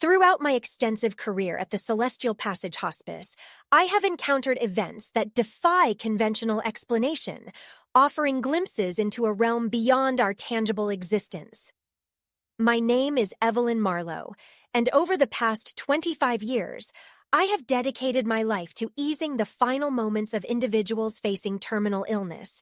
Throughout my extensive career at the Celestial Passage Hospice, I have encountered events that defy conventional explanation, offering glimpses into a realm beyond our tangible existence. My name is Evelyn Marlowe, and over the past 25 years, I have dedicated my life to easing the final moments of individuals facing terminal illness.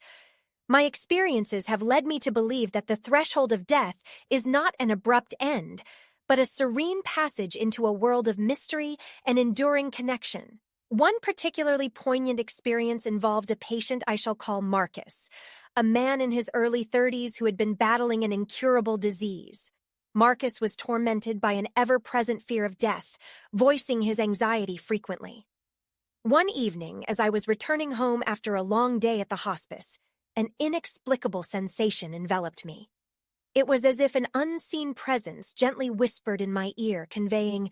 My experiences have led me to believe that the threshold of death is not an abrupt end, but a serene passage into a world of mystery and enduring connection. One particularly poignant experience involved a patient I shall call Marcus, a man in his early 30s who had been battling an incurable disease. Marcus was tormented by an ever-present fear of death, voicing his anxiety frequently. One evening, as I was returning home after a long day at the hospice, an inexplicable sensation enveloped me. It was as if an unseen presence gently whispered in my ear, conveying,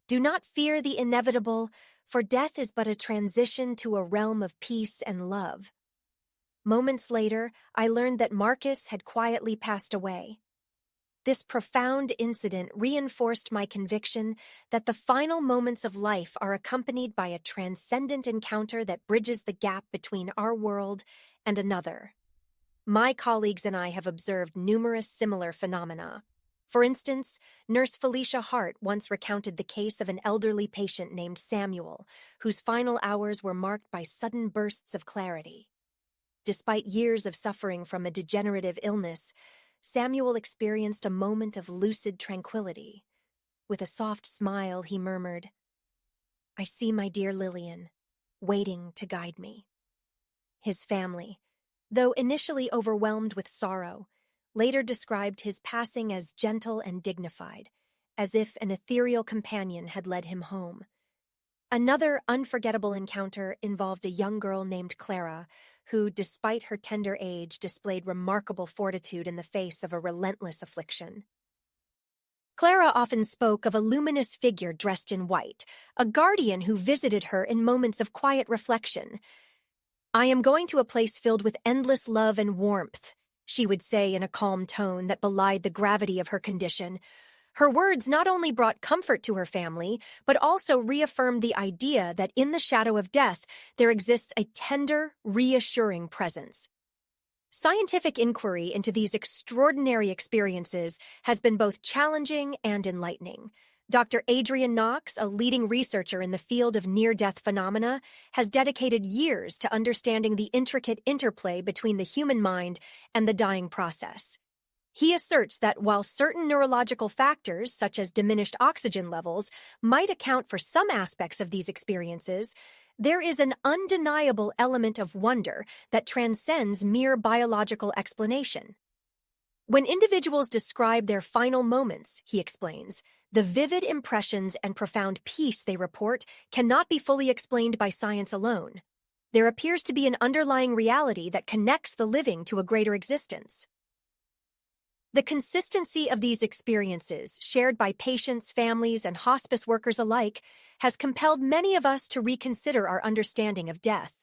"Do not fear the inevitable, for death is but a transition to a realm of peace and love." Moments later, I learned that Marcus had quietly passed away. This profound incident reinforced my conviction that the final moments of life are accompanied by a transcendent encounter that bridges the gap between our world and another. My colleagues and I have observed numerous similar phenomena. For instance, Nurse Felicia Hart once recounted the case of an elderly patient named Samuel, whose final hours were marked by sudden bursts of clarity. Despite years of suffering from a degenerative illness, Samuel experienced a moment of lucid tranquility. With a soft smile, he murmured, "I see my dear Lillian, waiting to guide me." His family, though initially overwhelmed with sorrow, later described his passing as gentle and dignified, as if an ethereal companion had led him home. Another unforgettable encounter involved a young girl named Clara, who, despite her tender age, displayed remarkable fortitude in the face of a relentless affliction. Clara often spoke of a luminous figure dressed in white, a guardian who visited her in moments of quiet reflection. "I am going to a place filled with endless love and warmth," she would say in a calm tone that belied the gravity of her condition. Her words not only brought comfort to her family, but also reaffirmed the idea that in the shadow of death, there exists a tender, reassuring presence. Scientific inquiry into these extraordinary experiences has been both challenging and enlightening. Dr. Adrian Knox, a leading researcher in the field of near-death phenomena, has dedicated years to understanding the intricate interplay between the human mind and the dying process. He asserts that while certain neurological factors, such as diminished oxygen levels, might account for some aspects of these experiences, there is an undeniable element of wonder that transcends mere biological explanation. When individuals describe their final moments, he explains, the vivid impressions and profound peace they report cannot be fully explained by science alone. There appears to be an underlying reality that connects the living to a greater existence. The consistency of these experiences, shared by patients, families, and hospice workers alike, has compelled many of us to reconsider our understanding of death.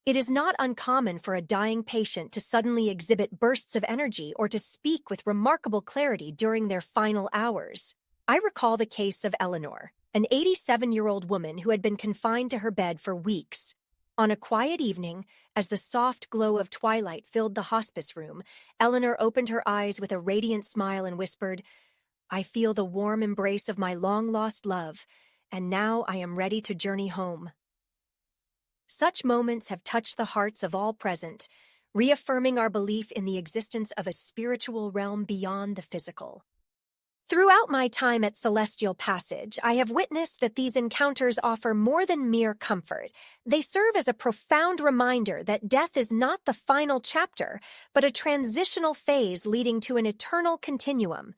It is not uncommon for a dying patient to suddenly exhibit bursts of energy or to speak with remarkable clarity during their final hours. I recall the case of Eleanor, an 87-year-old woman who had been confined to her bed for weeks. On a quiet evening, as the soft glow of twilight filled the hospice room, Eleanor opened her eyes with a radiant smile and whispered, "I feel the warm embrace of my long-lost love, and now I am ready to journey home." Such moments have touched the hearts of all present, reaffirming our belief in the existence of a spiritual realm beyond the physical. Throughout my time at Celestial Passage, I have witnessed that these encounters offer more than mere comfort. They serve as a profound reminder that death is not the final chapter, but a transitional phase leading to an eternal continuum.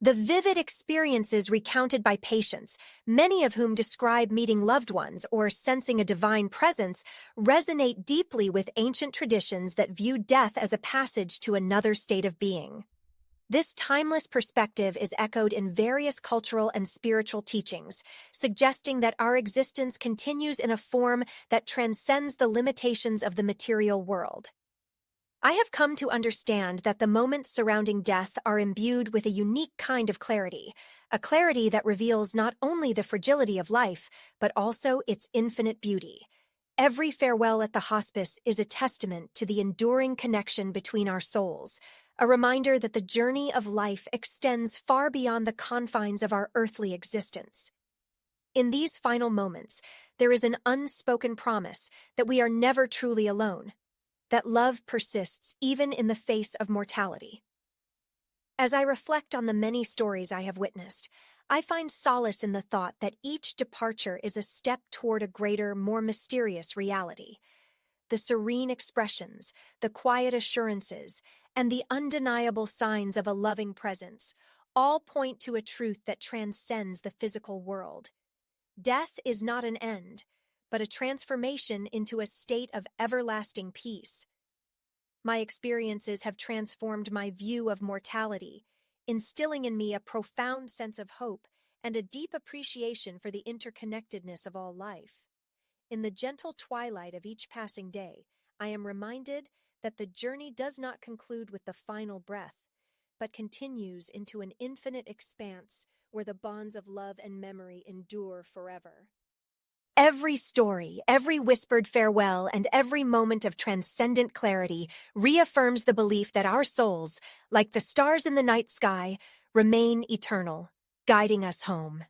The vivid experiences recounted by patients, many of whom describe meeting loved ones or sensing a divine presence, resonate deeply with ancient traditions that view death as a passage to another state of being. This timeless perspective is echoed in various cultural and spiritual teachings, suggesting that our existence continues in a form that transcends the limitations of the material world. I have come to understand that the moments surrounding death are imbued with a unique kind of clarity, a clarity that reveals not only the fragility of life, but also its infinite beauty. Every farewell at the hospice is a testament to the enduring connection between our souls, a reminder that the journey of life extends far beyond the confines of our earthly existence. In these final moments, there is an unspoken promise that we are never truly alone, that love persists even in the face of mortality. As I reflect on the many stories I have witnessed, I find solace in the thought that each departure is a step toward a greater, more mysterious reality. The serene expressions, the quiet assurances, and the undeniable signs of a loving presence all point to a truth that transcends the physical world. Death is not an end, but a transformation into a state of everlasting peace. My experiences have transformed my view of mortality, instilling in me a profound sense of hope and a deep appreciation for the interconnectedness of all life. In the gentle twilight of each passing day, I am reminded that the journey does not conclude with the final breath, but continues into an infinite expanse where the bonds of love and memory endure forever. Every story, every whispered farewell, and every moment of transcendent clarity reaffirms the belief that our souls, like the stars in the night sky, remain eternal, guiding us home.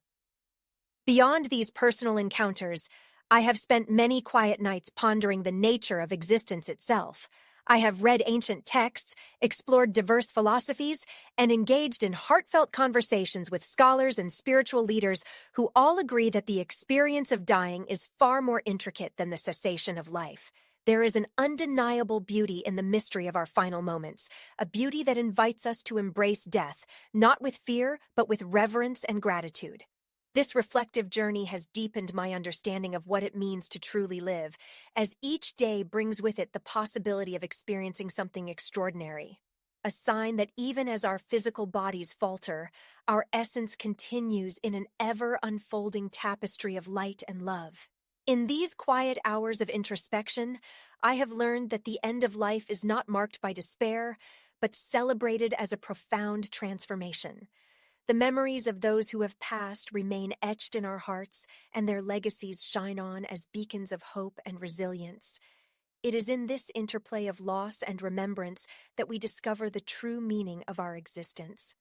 Beyond these personal encounters, I have spent many quiet nights pondering the nature of existence itself. I have read ancient texts, explored diverse philosophies, and engaged in heartfelt conversations with scholars and spiritual leaders who all agree that the experience of dying is far more intricate than the cessation of life. There is an undeniable beauty in the mystery of our final moments, a beauty that invites us to embrace death, not with fear, but with reverence and gratitude. This reflective journey has deepened my understanding of what it means to truly live, as each day brings with it the possibility of experiencing something extraordinary. A sign that even as our physical bodies falter, our essence continues in an ever-unfolding tapestry of light and love. In these quiet hours of introspection, I have learned that the end of life is not marked by despair, but celebrated as a profound transformation. The memories of those who have passed remain etched in our hearts, and their legacies shine on as beacons of hope and resilience. It is in this interplay of loss and remembrance that we discover the true meaning of our existence.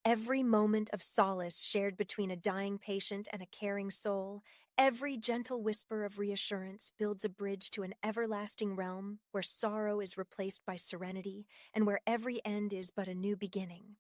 Every moment of solace shared between a dying patient and a caring soul, every gentle whisper of reassurance builds a bridge to an everlasting realm where sorrow is replaced by serenity and where every end is but a new beginning.